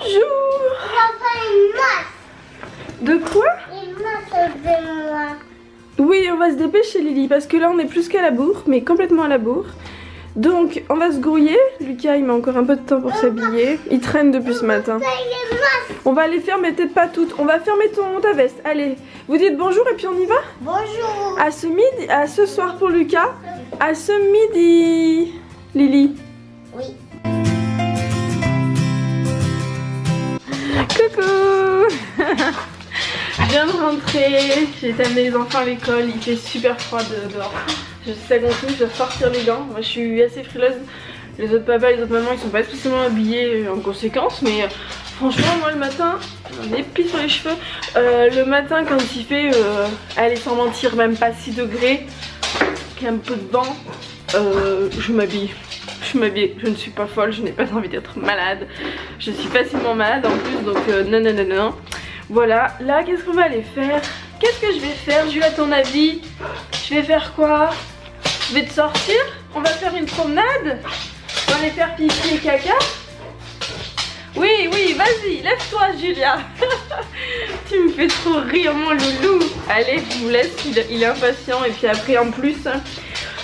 Bonjour. De quoi? Oui, on va se dépêcher Lily, parce que là on est plus qu'à la bourre, mais complètement à la bourre. Donc on va se grouiller. Lucas il met encore un peu de temps pour s'habiller. Il traîne depuis ce matin. On va les faire, mais peut-être pas toutes. On va fermer ta veste. Allez, vous dites bonjour et puis on y va. Bonjour. À ce soir pour Lucas. À ce midi, Lily. Oui. Coucou. Je viens de rentrer, j'ai été amener les enfants à l'école, il fait super froid dehors. Je sais à gonfler, je dois sortir les gants. Moi je suis assez frileuse. Les autres papas, les autres mamans, ils sont pas spécialement habillés en conséquence, mais franchement moi le matin, j'ai des plis sur les cheveux. Le matin quand il fait, allez sans mentir, même pas 6 degrés, qu'il y a un peu de vent, je m'habille. Je ne suis pas folle, je n'ai pas envie d'être malade. Je suis facilement malade en plus, donc non. Voilà, là qu'est-ce qu'on va aller faire? Qu'est-ce que je vais faire, Jules, à ton avis? Je vais faire quoi? Je vais te sortir? On va faire une promenade? On va aller faire pipi et caca? Oui, vas-y, lève-toi Julia. Tu me fais trop rire mon loulou. Allez, je vous laisse, il est impatient. Et puis après en plus,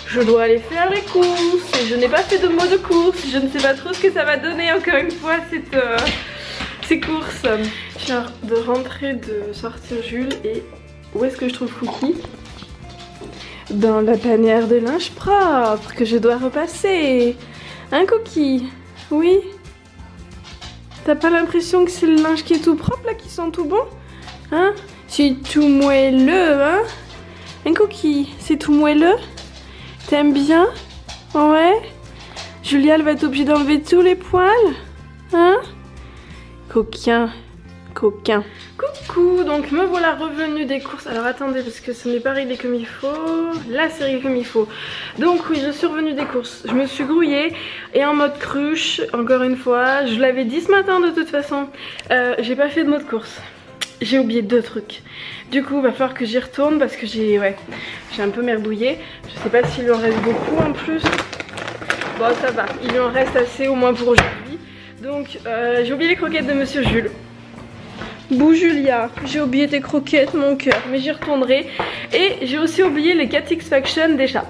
je dois aller faire les courses. Et je n'ai pas fait de mot de course. Je ne sais pas trop ce que ça va donner encore une fois ces courses. Je viens de rentrer, de sortir Jules. Et où est-ce que je trouve Cookie? Dans la panière de linge propre que je dois repasser. Hein Cookie? Oui? T'as pas l'impression que c'est le linge qui est tout propre là, qui sent tout bon? Hein? C'est tout moelleux, hein? Un Cookie, c'est tout moelleux? T'aimes bien? Ouais? Julia, elle va être obligée d'enlever tous les poils? Hein? Coquin. Coucou, donc me voilà revenue des courses. Alors attendez, parce que ce n'est pas réglé comme il faut. Là c'est réglé comme il faut. Donc oui, je suis revenue des courses. Je me suis grouillée et en mode cruche, encore une fois. Je l'avais dit ce matin de toute façon. J'ai pas fait de mode course. J'ai oublié 2 trucs. Du coup, il va falloir que j'y retourne parce que j'ai un peu merdouillé. Je sais pas s'il lui en reste beaucoup en plus. Bon, ça va. Il lui en reste assez au moins pour aujourd'hui. Donc, j'ai oublié les croquettes de Monsieur Jules. Bouh Julia, j'ai oublié tes croquettes mon cœur, mais j'y retournerai. Et j'ai aussi oublié les 4X Faction des chats.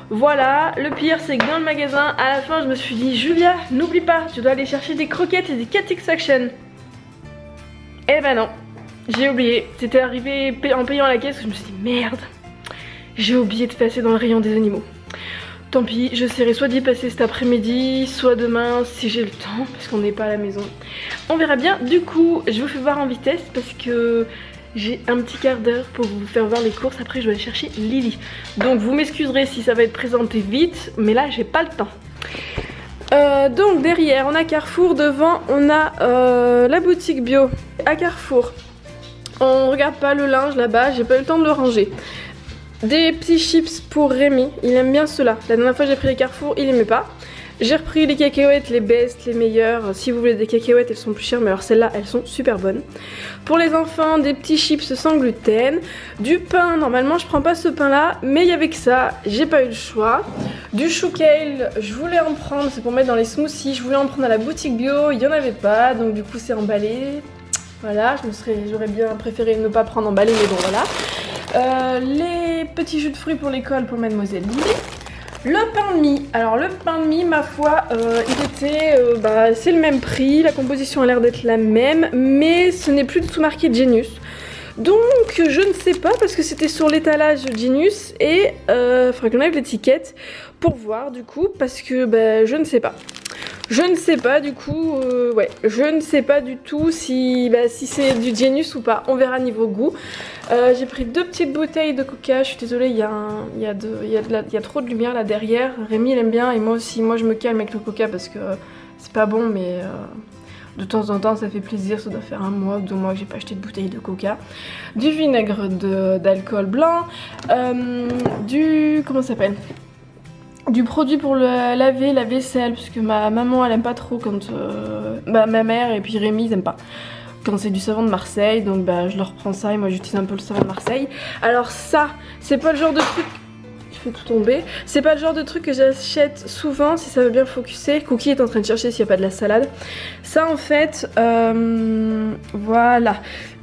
Voilà, le pire c'est que dans le magasin, à la fin je me suis dit Julia, n'oublie pas, tu dois aller chercher des croquettes et des 4X Faction. Eh ben non, j'ai oublié, c'était arrivé en payant la caisse, je me suis dit merde, j'ai oublié de passer dans le rayon des animaux. Tant pis, j'essaierai soit d'y passer cet après-midi, soit demain si j'ai le temps, parce qu'on n'est pas à la maison. On verra bien. Du coup, je vous fais voir en vitesse parce que j'ai un petit quart d'heure pour vous faire voir les courses. Après, je vais aller chercher Lily. Donc, vous m'excuserez si ça va être présenté vite, mais là, j'ai pas le temps. Donc, derrière, on a Carrefour. Devant, on a la boutique bio. À Carrefour, on regarde pas le linge là-bas, j'ai pas eu le temps de le ranger. Des petits chips pour Rémi, il aime bien ceux-là. La dernière fois j'ai pris les Carrefour, il aimait pas. J'ai repris les cacahuètes, les best, les meilleures. Si vous voulez des cacahuètes, elles sont plus chères, mais alors celles-là, elles sont super bonnes. Pour les enfants, des petits chips sans gluten. Du pain, normalement je prends pas ce pain-là, mais il y avait que ça, j'ai pas eu le choix. Du chou kale, je voulais en prendre, c'est pour mettre dans les smoothies. Je voulais en prendre à la boutique bio, il y en avait pas, donc du coup c'est emballé. Voilà, j'aurais bien préféré ne pas prendre emballé, mais bon voilà. Les petits jus de fruits pour l'école pour Mademoiselle Lily. Le pain de mie. Alors le pain de mie, ma foi, il était, c'est le même prix, la composition a l'air d'être la même, mais ce n'est plus du tout marqué Genius. Donc je ne sais pas parce que c'était sur l'étalage Genius et il faudrait qu'on enlève l'étiquette pour voir du coup parce que je ne sais pas. Je ne sais pas du coup, je ne sais pas du tout si c'est du Genius ou pas, on verra niveau goût. J'ai pris 2 petites bouteilles de coca, je suis désolée, il y a trop de lumière là derrière. Rémi il aime bien et moi aussi, moi je me calme avec le coca parce que c'est pas bon mais de temps en temps ça fait plaisir, ça doit faire 1 mois ou 2 mois que j'ai pas acheté de bouteille de coca. Du vinaigre d'alcool blanc, comment ça s'appelle ? Du produit pour laver la vaisselle, parce que ma maman elle aime pas trop quand ma mère et puis Rémi ils aiment pas quand c'est du savon de Marseille, donc je leur prends ça et moi j'utilise un peu le savon de Marseille. Alors ça, c'est pas le genre de truc... fais tout tomber. C'est pas le genre de truc que j'achète souvent si ça veut bien focuser. Cookie est en train de chercher s'il n'y a pas de la salade. Ça en fait, voilà.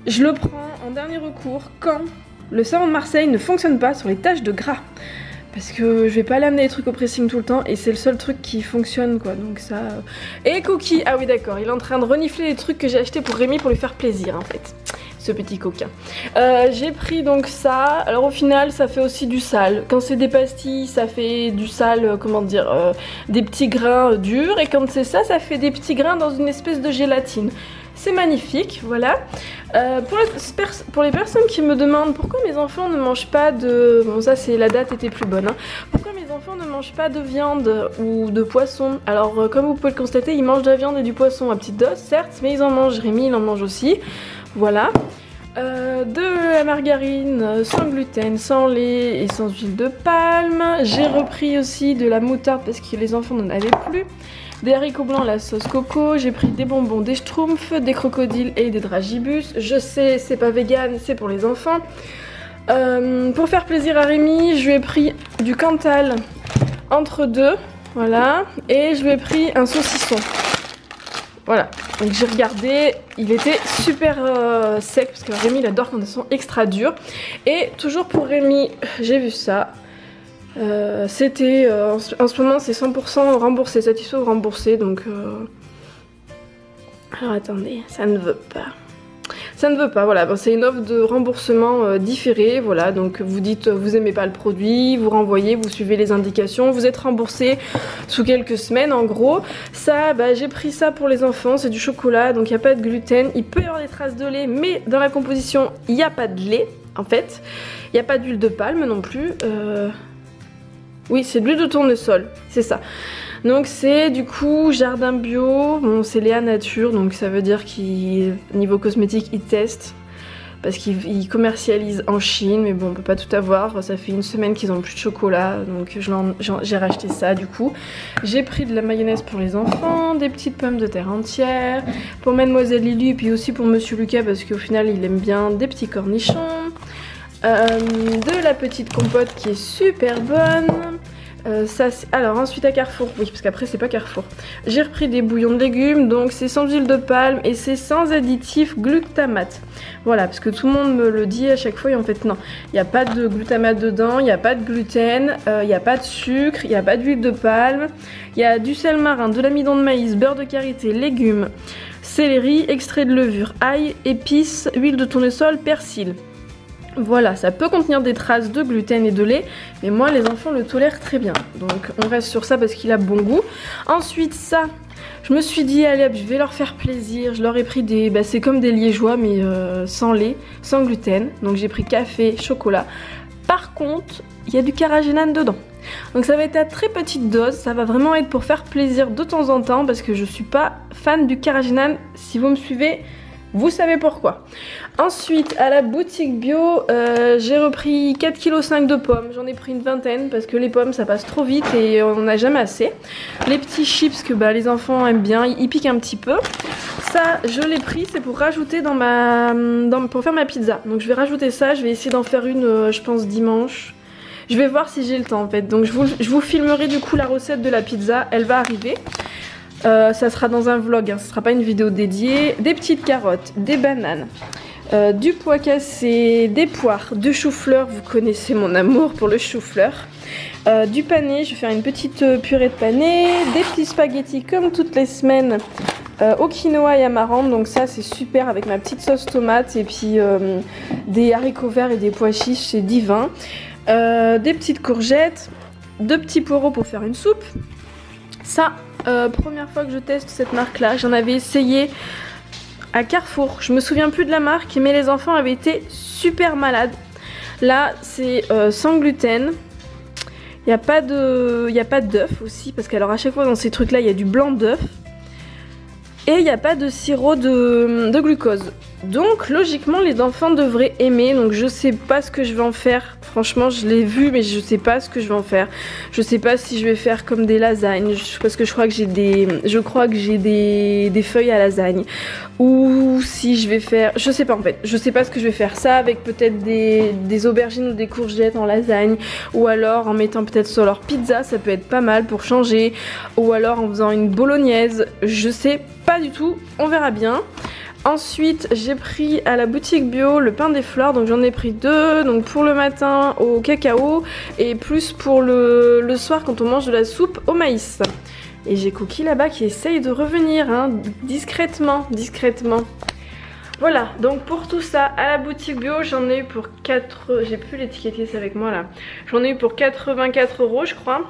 Je le prends en dernier recours quand le savon de Marseille ne fonctionne pas sur les taches de gras. Parce que je vais pas aller amener des trucs au pressing tout le temps et c'est le seul truc qui fonctionne quoi, donc ça... Et Cookie, ah oui d'accord, il est en train de renifler les trucs que j'ai achetés pour Rémi pour lui faire plaisir en fait. Ce petit coquin. J'ai pris donc ça, alors au final ça fait aussi du sale. Quand c'est des pastilles ça fait du sale, comment dire, des petits grains durs, et quand c'est ça, ça fait des petits grains dans une espèce de gélatine. C'est magnifique, voilà. Pour les personnes qui me demandent pourquoi mes enfants ne mangent pas de... Bon ça c'est la date était plus bonne. Hein. Pourquoi mes enfants ne mangent pas de viande ou de poisson? Alors comme vous pouvez le constater, ils mangent de la viande et du poisson à petite dose, certes, mais ils en mangent, Rémi il en mange aussi. Voilà. De la margarine sans gluten, sans lait et sans huile de palme. J'ai repris aussi de la moutarde parce que les enfants n'en avaient plus. Des haricots blancs à la sauce coco, j'ai pris des bonbons, des schtroumpfs, des crocodiles et des dragibus. Je sais, c'est pas vegan, c'est pour les enfants. Pour faire plaisir à Rémi, je lui ai pris du Cantal entre deux, voilà. Et je lui ai pris un saucisson. Voilà, donc j'ai regardé, il était super sec parce que Rémi il adore quand elles sont extra dures. Et toujours pour Rémi, j'ai vu ça. C'était en ce moment c'est 100% remboursé, satisfait ou remboursé, donc alors attendez, ça ne veut pas. Ça ne veut pas, voilà, bon, c'est une offre de remboursement différé, voilà, donc vous dites vous aimez pas le produit, vous renvoyez, vous suivez les indications, vous êtes remboursé sous quelques semaines en gros. Ça, bah, j'ai pris ça pour les enfants, c'est du chocolat, donc il n'y a pas de gluten, il peut y avoir des traces de lait, mais dans la composition, il n'y a pas de lait, en fait. Il n'y a pas d'huile de palme non plus, oui, c'est de l'huile de tournesol, c'est ça. Donc c'est du coup jardin bio, bon c'est Léa Nature, donc ça veut dire qu'il niveau cosmétique ils testent parce qu'ils commercialisent en Chine, mais bon on peut pas tout avoir, ça fait une semaine qu'ils ont plus de chocolat, donc j'ai racheté ça du coup. J'ai pris de la mayonnaise pour les enfants, des petites pommes de terre entières, pour Mademoiselle Lily et puis aussi pour Monsieur Lucas parce qu'au final il aime bien des petits cornichons. De la petite compote qui est super bonne. Alors ensuite à Carrefour, oui parce qu'après c'est pas Carrefour. J'ai repris des bouillons de légumes, donc c'est sans huile de palme et c'est sans additif glutamate. Voilà, parce que tout le monde me le dit à chaque fois et en fait non. Il n'y a pas de glutamate dedans, il n'y a pas de gluten, il n'y a pas de sucre, il n'y a pas d'huile de palme. Il y a du sel marin, de l'amidon de maïs, beurre de karité, légumes, céleri, extrait de levure, ail, épices, huile de tournesol, persil. Voilà, ça peut contenir des traces de gluten et de lait, mais moi les enfants le tolèrent très bien. Donc on reste sur ça parce qu'il a bon goût. Ensuite ça, je me suis dit allez hop, je vais leur faire plaisir. Je leur ai pris des, bah, c'est comme des liégeois mais sans lait, sans gluten. Donc j'ai pris café, chocolat. Par contre, il y a du carragénane dedans. Donc ça va être à très petite dose, ça va vraiment être pour faire plaisir de temps en temps parce que je suis pas fan du carragénane. Si vous me suivez, vous savez pourquoi. Ensuite, à la boutique bio, j'ai repris 4,5 kg de pommes. J'en ai pris une vingtaine parce que les pommes ça passe trop vite et on n'a jamais assez. Les petits chips que bah, les enfants aiment bien, ils piquent un petit peu. Ça, je l'ai pris, c'est pour rajouter pour faire ma pizza. Donc je vais rajouter ça, je vais essayer d'en faire une, je pense dimanche. Je vais voir si j'ai le temps en fait. Donc je vous filmerai du coup la recette de la pizza, elle va arriver. Ça sera dans un vlog, hein, ce sera pas une vidéo dédiée. Des petites carottes, des bananes, du pois cassé, des poires, du chou-fleur, vous connaissez mon amour pour le chou-fleur, du pané, je vais faire une petite purée de pané, des petits spaghettis comme toutes les semaines au quinoa et amarante, donc ça c'est super avec ma petite sauce tomate et puis des haricots verts et des pois chiches, c'est divin. Des petites courgettes, 2 petits poireaux pour faire une soupe. Ça, première fois que je teste cette marque là, j'en avais essayé à Carrefour, je me souviens plus de la marque mais les enfants avaient été super malades. Là c'est sans gluten, il n'y a pas d'œuf aussi parce qu'alors à chaque fois dans ces trucs là il y a du blanc d'œuf. Et il n'y a pas de sirop de glucose. Donc logiquement les enfants devraient aimer. Donc je sais pas ce que je vais en faire. Franchement je l'ai vu mais je sais pas ce que je vais en faire. Je sais pas si je vais faire comme des lasagnes. Parce que je crois que j'ai des feuilles à lasagne. Ou si je vais faire... Je sais pas en fait. Je sais pas ce que je vais faire. Ça avec peut-être des aubergines ou des courgettes en lasagne. Ou alors en mettant peut-être sur leur pizza. Ça peut être pas mal pour changer. Ou alors en faisant une bolognaise. Je sais pas du tout. On verra bien. Ensuite j'ai pris à la boutique bio le pain des fleurs, donc j'en ai pris 2, donc pour le matin au cacao et plus pour le soir quand on mange de la soupe au maïs. Et j'ai Cookie là-bas qui essaye de revenir hein, discrètement. Voilà, donc pour tout ça, à la boutique bio j'en ai eu pour 4... J'ai plus l'étiquette avec moi là. J'en ai eu pour 84 € je crois.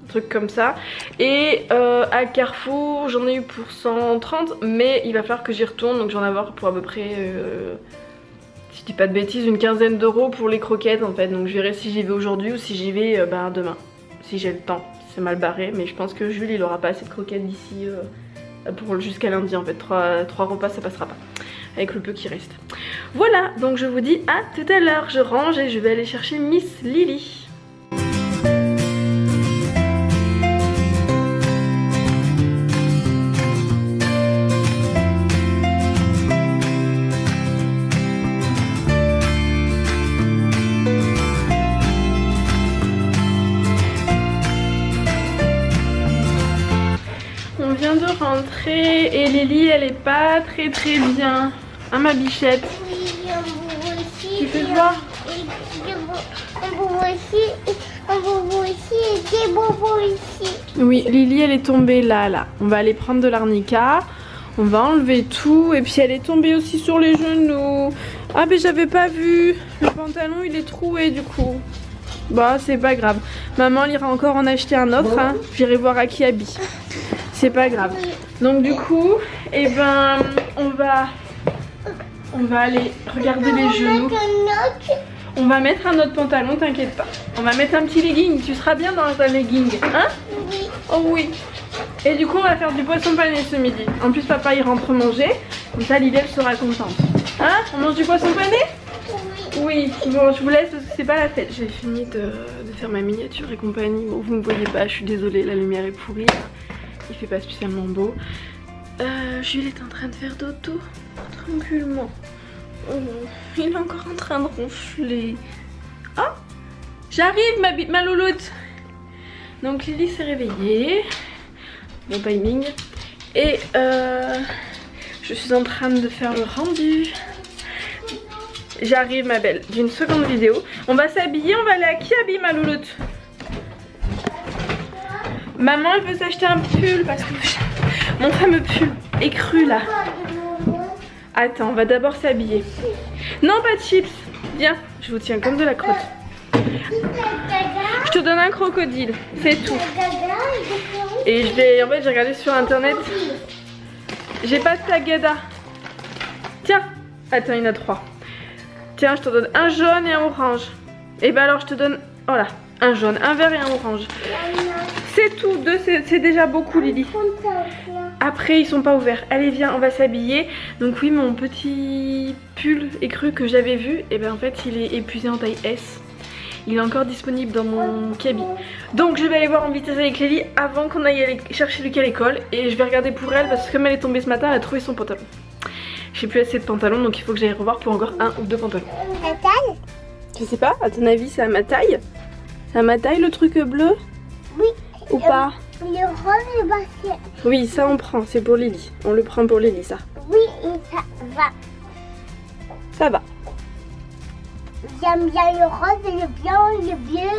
Truc comme ça. Et à Carrefour j'en ai eu pour 130, mais il va falloir que j'y retourne, donc j'en ai avoir pour à peu près si je dis pas de bêtises une quinzaine d'euros pour les croquettes en fait. Donc je verrai si j'y vais aujourd'hui ou si j'y vais demain, si j'ai le temps. C'est mal barré, mais je pense que Jules il aura pas assez de croquettes d'ici pour jusqu'à lundi en fait. 3 repas ça passera pas avec le peu qui reste. Voilà, donc je vous dis à tout à l'heure. Je range et je vais aller chercher Miss Lily. On vient de rentrer et Lily elle est pas très bien. Hein ma bichette? Oui, tu fais voir? Oui, Lily elle est tombée là. On va aller prendre de l'arnica. On va enlever tout. Et puis elle est tombée aussi sur les genoux. Ah mais j'avais pas vu. Le pantalon il est troué du coup. Bah c'est pas grave. Maman elle ira encore en acheter un autre. Hein. J'irai voir à qui habille. C'est pas grave. Donc du coup, eh ben, on va aller regarder les genoux. On va mettre un autre pantalon, t'inquiète pas. On va mettre un petit legging. Tu seras bien dans un legging, hein? Oui. Oh oui. Et du coup, on va faire du poisson pané ce midi. En plus, papa il rentre manger. Comme ça, Lily elle sera contente. Hein? On mange du poisson pané? Oui. Bon, je vous laisse parce que c'est pas la fête. J'ai fini de faire ma miniature et compagnie. Bon, vous me voyez pas, je suis désolée, la lumière est pourrie. Il fait pas spécialement beau. Jules est en train de faire dodo tranquillement. Oh, il est encore en train de ronfler. Oh, j'arrive ma louloute. Donc Lily s'est réveillée. Bon timing. Et je suis en train de faire le rendu. J'arrive ma belle d'une seconde vidéo. On va s'habiller, on va aller à qui habille ma louloute? Maman elle veut s'acheter un pull parce que mon fameux pull est cru là. Attends, on va d'abord s'habiller. Non, pas de chips. Viens, je vous tiens comme de la crotte. Je te donne un crocodile, c'est tout. Et en fait j'ai regardé sur internet. J'ai pas de tagada. Tiens, attends, il y en a 3. Tiens, je te donne un jaune et un orange. Et ben alors je te donne, voilà, un jaune, un vert et un orange. C'est tout, 2 c'est déjà beaucoup Lily. Après ils sont pas ouverts. Allez viens, on va s'habiller. Donc oui, mon petit pull écru que j'avais vu, et ben en fait il est épuisé en taille S. Il est encore disponible dans mon cabi. Donc je vais aller voir en vitesse avec Lily avant qu'on aille aller chercher Lucas à l'école. Et je vais regarder pour elle parce que comme elle est tombée ce matin, elle a trouvé son pantalon. J'ai plus assez de pantalons donc il faut que j'aille revoir pour encore 1 ou 2 pantalons. Ta taille? Je sais pas, à ton avis c'est à ma taille? C'est à ma taille le truc bleu? Oui. Ou pas? Le rose et le basket. Oui, ça on prend, c'est pour Lily. On le prend pour Lily ça. Oui, et ça va. Ça va. J'aime bien le rose et le blanc, le bleu,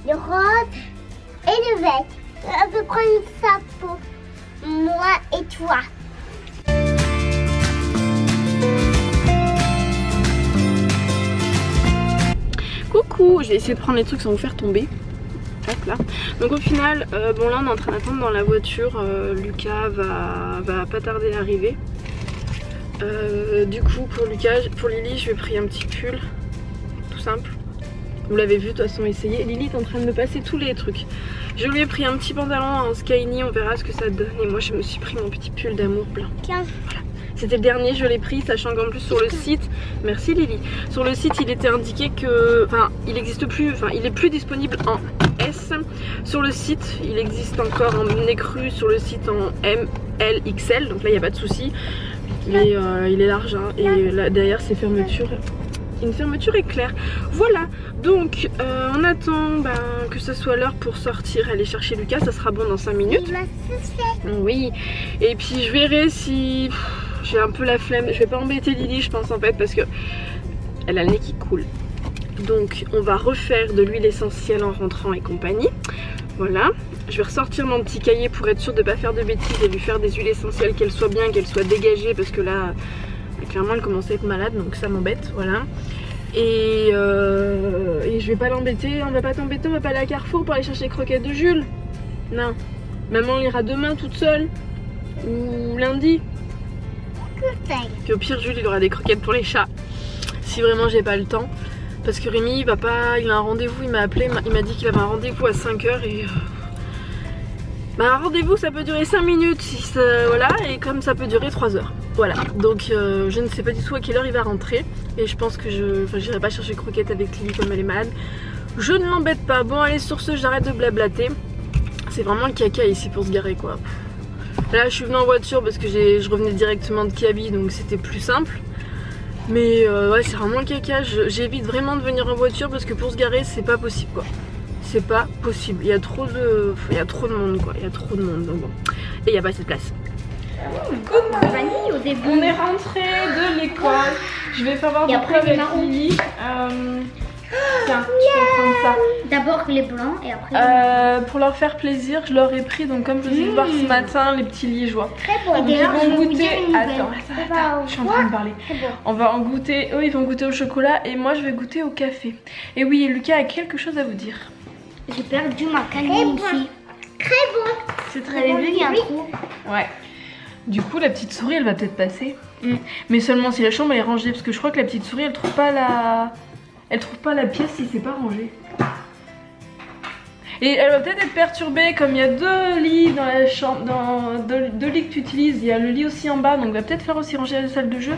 le rose et le vert. On peut prendre ça pour moi et toi. Coucou, je vais essayer de prendre les trucs sans vous faire tomber. Hop là. Donc au final, bon là on est en train d'attendre dans la voiture. Lucas va pas tarder à arriver. Du coup pour Lily je lui ai pris un petit pull tout simple. Vous l'avez vu de toute façon, essayé. Lily est en train de me passer tous les trucs. Je lui ai pris un petit pantalon en skinny, on verra ce que ça donne. Et moi je me suis pris mon petit pull d'amour blanc. Voilà. C'était le dernier, je l'ai pris, sachant qu'en plus sur le site, merci Lily, sur le site il était indiqué que, enfin il existe plus, enfin il est plus disponible en S. Sur le site il existe encore en nez cru, sur le site en M, L, XL, donc là il n'y a pas de souci. Mais il est large hein, et là derrière c'est fermeture. Une fermeture éclair. Voilà, donc on attend que ce soit l'heure pour sortir, aller chercher Lucas, ça sera bon dans 5 minutes. Oui, et puis je verrai si j'ai un peu la flemme. Je vais pas embêter Lily je pense en fait parce que elle a le nez qui coule. Donc on va refaire de l'huile essentielle en rentrant et compagnie. Voilà, je vais ressortir mon petit cahier pour être sûre de ne pas faire de bêtises et lui faire des huiles essentielles, qu'elles soient bien, qu'elles soient dégagées parce que là clairement elle commence à être malade donc ça m'embête, voilà. Et je vais pas l'embêter, on va pas t'embêter, on va pas aller à Carrefour pour aller chercher les croquettes de Jules. Non, maman ira demain toute seule ou lundi. Puis au pire Jules il aura des croquettes pour les chats si vraiment j'ai pas le temps. Parce que Rémi il va pas, il a un rendez-vous, il m'a appelé, il m'a dit qu'il avait un rendez-vous à 5 h et un rendez-vous ça peut durer 5 minutes si ça, voilà, et comme ça peut durer 3 heures. Voilà, donc je ne sais pas du tout à quelle heure il va rentrer et je pense que j'irai pas chercher croquette avec Lily comme elle est malade. Je ne l'embête pas. Bon allez, sur ce j'arrête de blablater. C'est vraiment le caca ici pour se garer quoi. Là je suis venue en voiture parce que je revenais directement de Kaby donc c'était plus simple. Mais ouais c'est vraiment le caca, j'évite vraiment de venir en voiture parce que pour se garer c'est pas possible quoi. C'est pas possible, il y a trop de monde quoi, il y a trop de monde donc bon. Et il n'y a pas assez de place. Vanille au début. On est rentré de l'école. Je vais faire voir du coup avec Lily. Tiens, tu peux prendre ça. D'abord les blancs et après. Pour leur faire plaisir, je leur ai pris, donc comme je vous ai dit voir ce matin, les petits liégeois. Très bon. Donc, ils vont goûter. Attends, je suis en train de parler. On va en goûter. Eux, ils vont goûter au chocolat et moi, je vais goûter au café. Et oui, Lucas a quelque chose à vous dire. J'ai perdu ma canine ici. Très bon. C'est très bon. Il y a un trou. Ouais. Du coup, la petite souris, elle va peut-être passer. Mais seulement si la chambre elle est rangée, parce que je crois que la petite souris, elle trouve pas la pièce si c'est pas rangé. Et elle va peut-être être perturbée, comme il y a 2 lits dans la chambre, deux lits que tu utilises, il y a le lit aussi en bas, donc elle va peut-être faire aussi ranger la salle de jeu,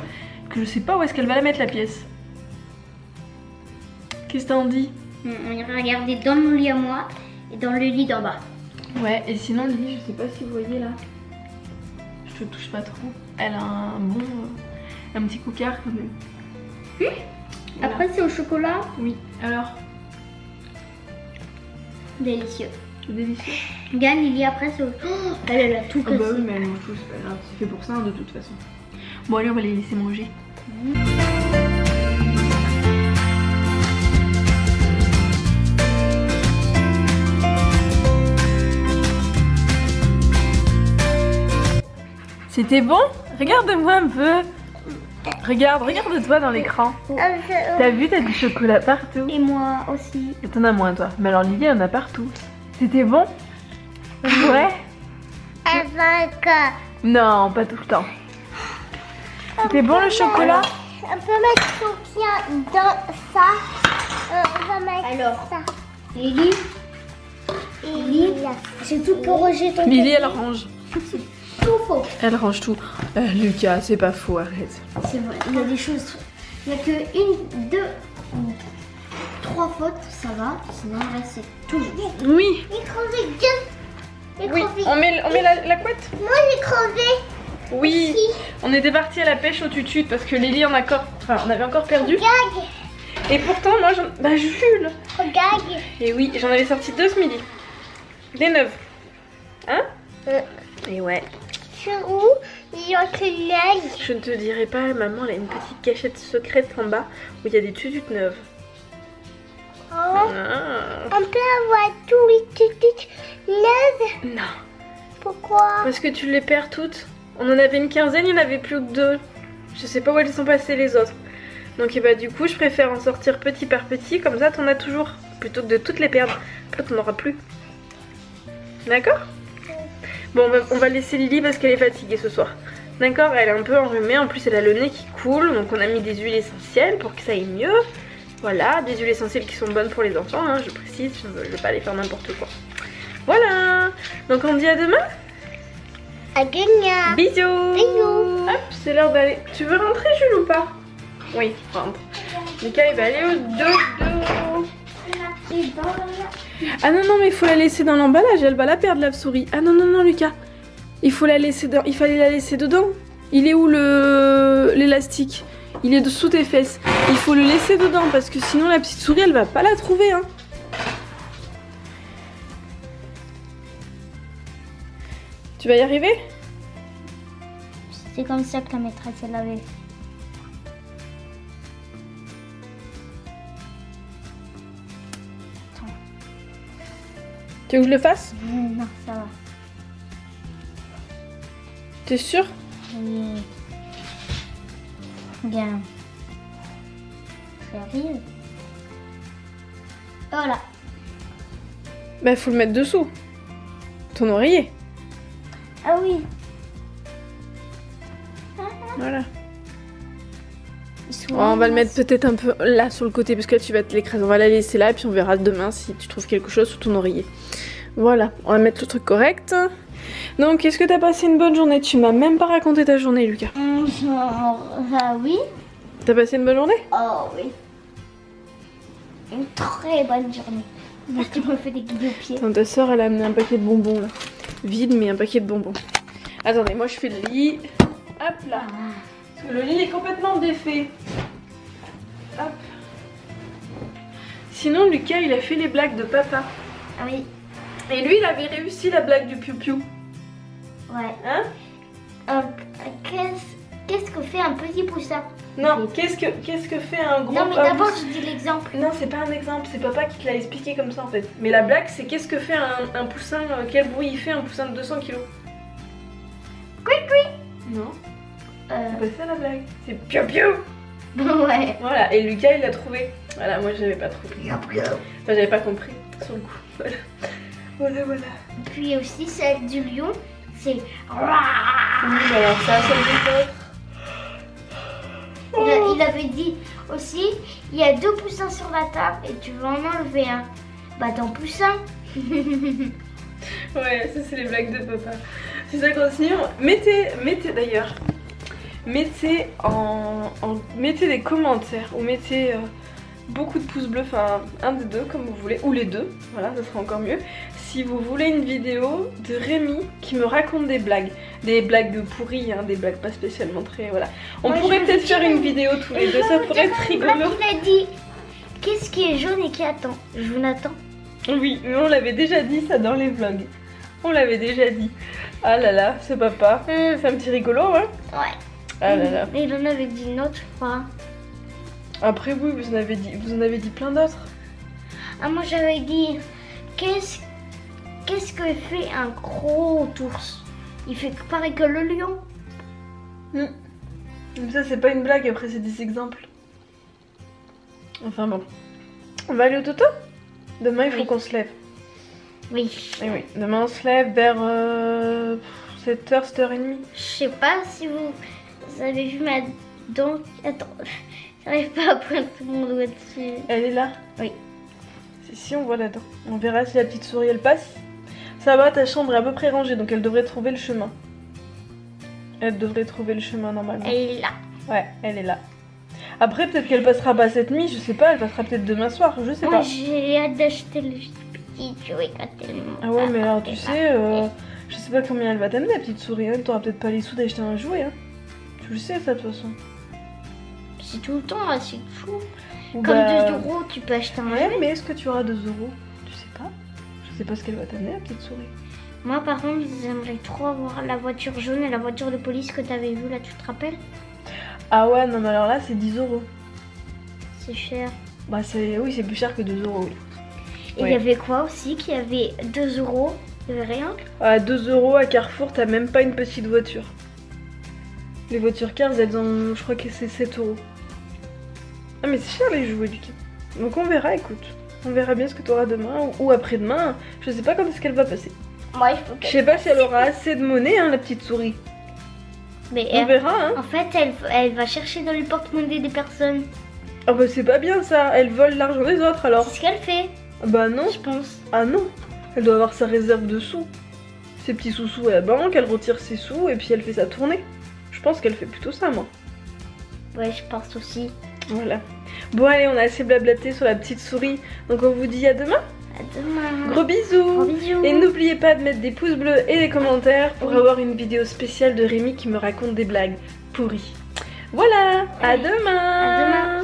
que je sais pas où est-ce qu'elle va la mettre la pièce. Qu'est-ce que t'en dis? On ira regarder dans mon lit à moi et dans le lit d'en bas. Ouais, et sinon le lit, je sais pas si vous voyez là. Je te touche pas trop. Elle a un petit coquard quand même. Voilà. Après c'est au chocolat. Oui, alors délicieux. Délicieux. Regarde Lily, après c'est au... Oh, elle a tout cassé. Bah oui mais elle mange tout, c'est pas grave, c'est fait pour ça hein, de toute façon. Bon allez on va les laisser manger. C'était bon? Regarde-moi un peu. Regarde-toi dans l'écran. T'as vu, t'as du chocolat partout. Et moi aussi. Et t'en as moins toi. Mais alors Lily en a partout. C'était bon? Ouais? Non, pas tout le temps. C'était bon le chocolat? On peut mettre son pied dans ça. On va mettre alors, ça. Lily, c'est tout pour ranger ton Lily elle range. Tout faux. Elle range tout. Lucas, c'est pas faux, arrête. C'est vrai, il y a des choses. Il n'y a que 1, 2, 3 fautes, ça va. Sinon, là, c'est tout. Oui. J'ai crevé deux. Oui, on met la couette. Moi, j'ai crevé. Oui. Aussi. On était parti à la pêche au tutut parce que Lily on avait encore perdu. Regarde. Et pourtant, moi, Jules. Regarde. Et oui, j'en avais sorti 2 ce midi. Des 9. Hein? Et ouais. C'est où? Il y a que l'œil. Je ne te dirai pas, maman, elle a une petite cachette secrète en bas où il y a des tutus neuves. Oh. On peut avoir tous les tutus neuves? Non. Pourquoi? Parce que tu les perds toutes. On en avait une quinzaine, il n'y en avait plus que 2. Je sais pas où elles sont passées les autres. Donc et bah du coup je préfère en sortir petit par petit, comme ça t'en as toujours, plutôt que de toutes les perdre. Après t'en auras plus. D'accord? Bon on va laisser Lily parce qu'elle est fatiguée ce soir. D'accord, elle est un peu enrhumée, en plus elle a le nez qui coule, donc on a mis des huiles essentielles pour que ça aille mieux. Voilà, des huiles essentielles qui sont bonnes pour les enfants, hein, je précise, je ne veux pas les faire n'importe quoi. Voilà. Donc on dit à demain. À demain. Bisous. Bisous. Hop, c'est l'heure d'aller. Tu veux rentrer, Jules, ou pas? Oui, rentre. Lucas, il va aller au dodo. Ah non, non, mais il faut la laisser dans l'emballage. Elle va la perdre, la souris. Ah non, non, non, Lucas. Il faut la laisser dans... Il fallait la laisser dedans. Il est où l'élastique? Il est sous tes fesses. Il faut le laisser dedans parce que sinon la petite souris, elle va pas la trouver, hein. Tu vas y arriver? C'est comme ça que la maîtresse elle avait. Tu veux que je le fasse? Non, ça va. T'es sûr? Oui. Regarde. J'arrive. Voilà. Bah faut le mettre dessous. Ton oreiller. Ah oui. Voilà. On va le mettre peut-être un peu là sur le côté parce que là tu vas te l'écraser. On va la laisser là et puis on verra demain si tu trouves quelque chose sous ton oreiller. Voilà, on va mettre le truc correct. Donc est-ce que t'as passé une bonne journée? Tu m'as même pas raconté ta journée, Lucas. Ah oui. T'as passé une bonne journée? Oh oui. Une très bonne journée. Tu me fais des guillis aux pieds. Attends, ta soeur elle a amené un paquet de bonbons là. Vide mais un paquet de bonbons. Attendez, moi je fais le lit. Hop là. Parce que le lit est complètement défait. Hop. Sinon Lucas il a fait les blagues de papa. Ah oui. Et lui il avait réussi la blague du piou-piou. Ouais. Hein? Qu'est-ce que fait un petit poussin? Non, qu'est-ce que fait un gros... Non mais d'abord je dis l'exemple. Non, c'est pas un exemple, c'est papa qui te l'a expliqué comme ça en fait. Mais la blague c'est qu'est-ce que fait un poussin, quel bruit il fait un poussin de 200 kg? Non, c'est pas ça la blague, c'est piou-piou. Ouais. Voilà, et Lucas il l'a trouvé. Voilà, moi j'avais pas trouvé. Enfin, j'avais pas compris sur le coup. Voilà. Voilà, voilà. Puis aussi celle du lion, c'est... Oui, alors ça, ça me fait Il avait dit aussi, il y a 2 poussins sur la table et tu veux en enlever un. Bah ton poussin. Ouais, ça c'est les blagues de papa. Si ça continue, mettez d'ailleurs, mettez des commentaires ou mettez beaucoup de pouces bleus, enfin un des deux comme vous voulez, ou les deux, voilà, ça sera encore mieux. Si vous voulez une vidéo de Rémi qui me raconte des blagues pourries, hein, des blagues pas spécialement très, voilà. On pourrait peut-être faire une vidéo tous les deux, ça pourrait être rigolo. Il a dit, qu'est-ce qui est jaune et qui attend? Jonathan. Oui, mais on l'avait déjà dit ça dans les vlogs. On l'avait déjà dit. Ah là là, ce papa. C'est un petit rigolo, hein? Ouais. Ah là là. Mais il en avait dit une autre, je crois. Après, oui, vous en avez dit plein d'autres. Ah, moi j'avais dit, qu'est-ce que fait un gros ours? Il fait pareil que le lion. Mais ça, c'est pas une blague, après, c'est des exemples. Enfin bon. On va aller au toto? Demain, il faut qu'on se lève. Oui. Et oui, demain, on se lève vers 7h, 7h30. Je sais pas si vous avez vu ma dent. Attends, j'arrive pas à pointer mon doigt dessus. Elle est là? Oui. C'est si on voit la dent. On verra si la petite souris, elle passe. Ça va, ta chambre est à peu près rangée, donc elle devrait trouver le chemin. Elle devrait trouver le chemin normalement. Elle est là. Ouais, elle est là. Après, peut-être qu'elle passera pas cette nuit, je sais pas, elle passera peut-être demain soir, je sais Moi, pas. j'ai hâte d'acheter le petit jouet quand elle monte. Ah ouais, mais alors tu sais, je sais pas combien elle va t'amener la petite souris, hein. T'auras peut-être pas les sous d'acheter un jouet, hein. Tu le sais ça de toute façon. C'est tout le temps, là, c'est fou. Ou Comme bah... 2 €, tu peux acheter un Ouais, jouet. mais est-ce que tu auras 2 €? Tu sais pas. Je sais pas ce qu'elle va t'amener la petite souris. Moi, par contre, j'aimerais trop avoir la voiture jaune et la voiture de police que t'avais vue, là, tu te rappelles? Ah ouais, non mais alors là c'est 10 €. C'est cher. Bah oui, c'est plus cher que 2 €, oui. Et il y avait quoi aussi? Qu'il y avait 2 €? Il y avait rien? À 2 € à Carrefour, t'as même pas une petite voiture. Les voitures Cars, elles ont, je crois que c'est 7 €. Ah mais c'est cher les jouets du coup. Donc on verra, écoute. On verra bien ce que tu auras demain ou après-demain. Je sais pas quand est-ce qu'elle va passer. Moi, il faut Je sais pas si elle aura assez de monnaie, hein, la petite souris. Mais On verra, hein. En fait, elle va chercher dans les porte-monnaie des personnes. Ah bah c'est pas bien ça, elle vole l'argent des autres alors. C'est ce qu'elle fait, Bah non. je pense. Ah non. Elle doit avoir sa réserve de sous. Ses petits sous-sous à la banque, elle retire ses sous et puis elle fait sa tournée. Je pense qu'elle fait plutôt ça, moi. Ouais, je pense aussi. Voilà. Bon allez, on a assez blablaté sur la petite souris. Donc on vous dit à demain. À demain. Gros bisous. Gros bisous. Et n'oubliez pas de mettre des pouces bleus et des commentaires pour avoir une vidéo spéciale de Rémi qui me raconte des blagues pourries. Voilà, à demain. À demain.